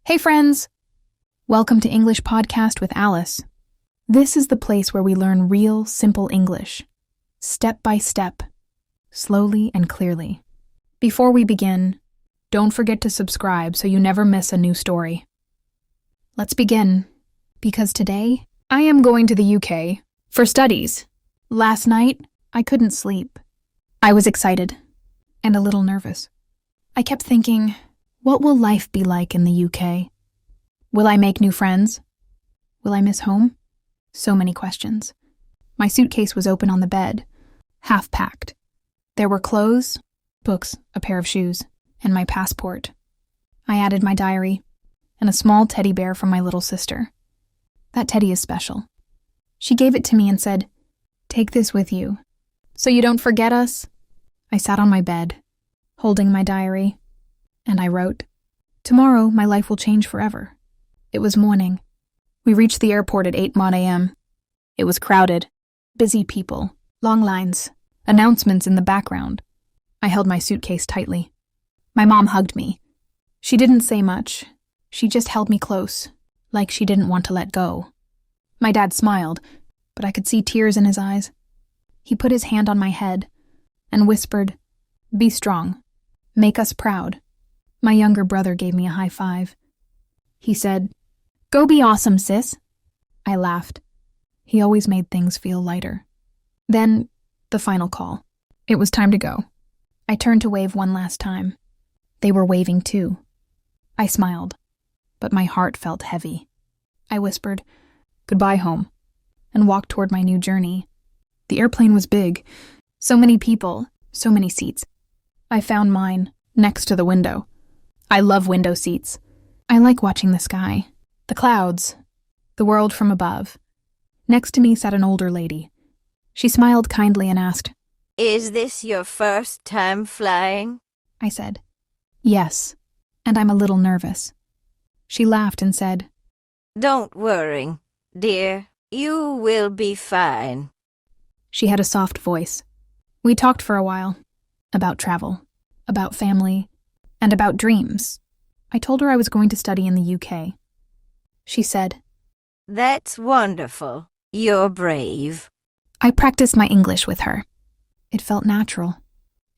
Hey friends! Welcome to English Podcast with Alice. This is the place where we learn real, simple English, step by step, slowly and clearly. Before we begin, don't forget to subscribe so you never miss a new story. Let's begin, because today I am going to the UK for studies. Last night, I couldn't sleep. I was excited and a little nervous. I kept thinking, what will life be like in the UK? Will I make new friends? Will I miss home? So many questions. My suitcase was open on the bed, half packed. There were clothes, books, a pair of shoes, and my passport. I added my diary and a small teddy bear from my little sister. That teddy is special. She gave it to me and said, "Take this with you, so you don't forget us." I sat on my bed, holding my diary, and I wrote, "Tomorrow my life will change forever." It was morning. We reached the airport at 8 a.m. It was crowded, busy people, long lines, announcements in the background. I held my suitcase tightly. My mom hugged me. She didn't say much. She just held me close, like she didn't want to let go. My dad smiled, but I could see tears in his eyes. He put his hand on my head and whispered, "Be strong. Make us proud." My younger brother gave me a high five. He said, "Go be awesome, sis." I laughed. He always made things feel lighter. Then, the final call. It was time to go. I turned to wave one last time. They were waving too. I smiled, but my heart felt heavy. I whispered, "Goodbye, home," and walked toward my new journey. The airplane was big. So many people, so many seats. I found mine next to the window. I love window seats. I like watching the sky, the clouds, the world from above. Next to me sat an older lady. She smiled kindly and asked, "Is this your first time flying?" I said, "Yes, and I'm a little nervous." She laughed and said, "Don't worry, dear. You will be fine." She had a soft voice. We talked for a while, about travel, about family, and about dreams. I told her I was going to study in the UK. She said, "That's wonderful. You're brave." I practiced my English with her. It felt natural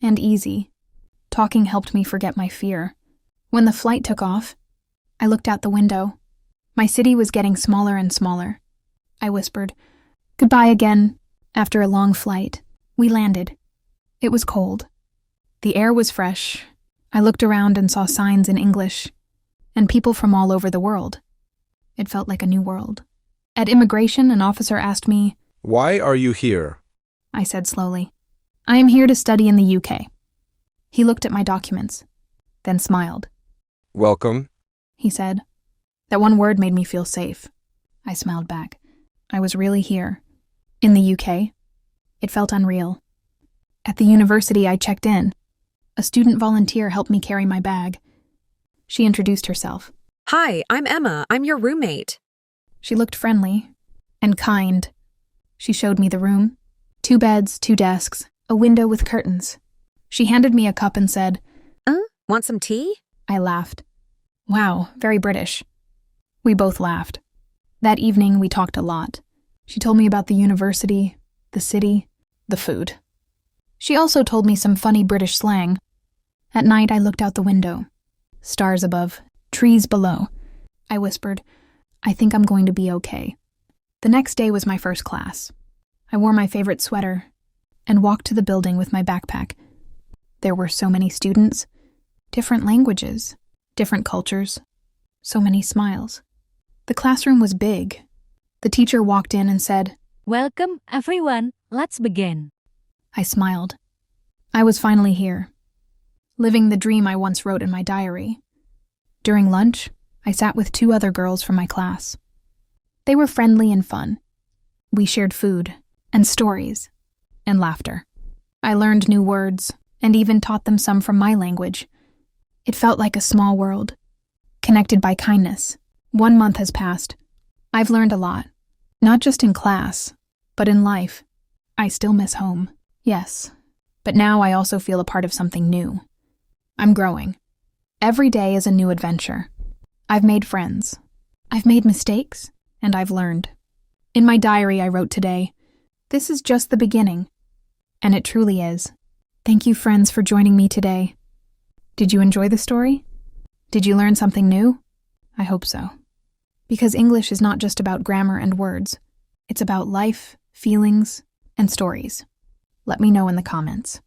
and easy. Talking helped me forget my fear. When the flight took off, I looked out the window. My city was getting smaller and smaller. I whispered, "Goodbye again." After a long flight, we landed. It was cold. The air was fresh. I looked around and saw signs in English, and people from all over the world. It felt like a new world. At immigration, an officer asked me, "Why are you here?" I said slowly, "I am here to study in the UK." He looked at my documents, then smiled. "Welcome," he said. That one word made me feel safe. I smiled back. I was really here. In the UK. It felt unreal. At the university, I checked in. A student volunteer helped me carry my bag. She introduced herself. "Hi, I'm Emma. I'm your roommate." She looked friendly and kind. She showed me the room. 2 beds, 2 desks, a window with curtains. She handed me a cup and said, Want some tea?" I laughed. Wow, very British. We both laughed. That evening, we talked a lot. She told me about the university, the city, the food. She also told me some funny British slang. At night, I looked out the window. Stars above, trees below. I whispered, "I think I'm going to be okay." The next day was my first class. I wore my favorite sweater and walked to the building with my backpack. There were so many students, different languages, different cultures, so many smiles. The classroom was big. The teacher walked in and said, "Welcome, everyone. Let's begin." I smiled. I was finally here, living the dream I once wrote in my diary. During lunch, I sat with 2 other girls from my class. They were friendly and fun. We shared food and stories and laughter. I learned new words and even taught them some from my language. It felt like a small world, connected by kindness. 1 month has passed. I've learned a lot, not just in class, but in life. I still miss home. Yes, but now I also feel a part of something new. I'm growing. Every day is a new adventure. I've made friends. I've made mistakes, and I've learned. In my diary, I wrote today, "This is just the beginning." And it truly is. Thank you, friends, for joining me today. Did you enjoy the story? Did you learn something new? I hope so. Because English is not just about grammar and words. It's about life, feelings, and stories. Let me know in the comments.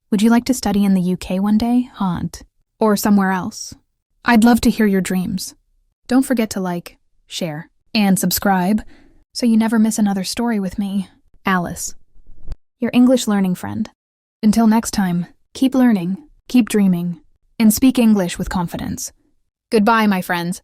Would you like to study in the UK one day, or somewhere else? I'd love to hear your dreams. Don't forget to like, share, and subscribe so you never miss another story with me, Alice, your English learning friend. Until next time, keep learning, keep dreaming, and speak English with confidence. Goodbye, my friends.